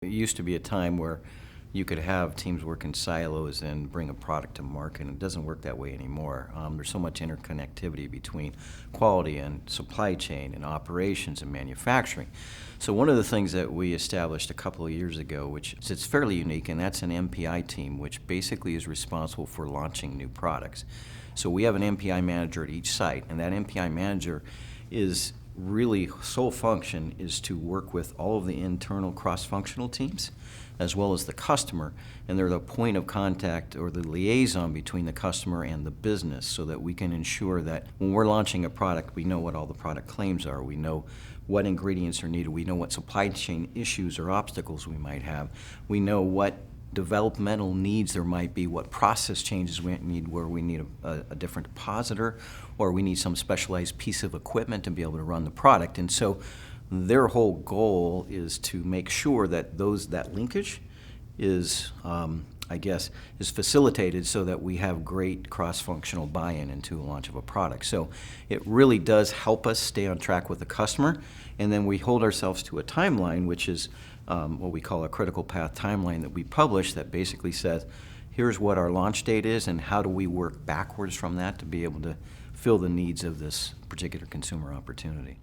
It used to be a time where you could have teams work in silos and bring a product to market, and it doesn't work that way anymore. There's so much interconnectivity between quality and supply chain and operations and manufacturing. So one of the things that we established a couple of years ago, which it's fairly unique, and that's an MPI team, which basically is responsible for launching new products. So we have an MPI manager at each site, and that MPI manager is really sole function is to work with all of the internal cross-functional teams as well as the customer, and they're the point of contact or the liaison between the customer and the business, so that we can ensure that when we're launching a product, we know what all the product claims are, we know what ingredients are needed, we know what supply chain issues or obstacles we might have, we know what developmental needs there might be, what process changes we need, where we need a different depositor, or we need some specialized piece of equipment to be able to run the product. And so their whole goal is to make sure that that linkage is, is facilitated so that we have great cross-functional buy-in into the launch of a product. So it really does help us stay on track with the customer, and then we hold ourselves to a timeline, which is what we call a critical path timeline that we publish, that basically says, here's what our launch date is and how do we work backwards from that to be able to fill the needs of this particular consumer opportunity.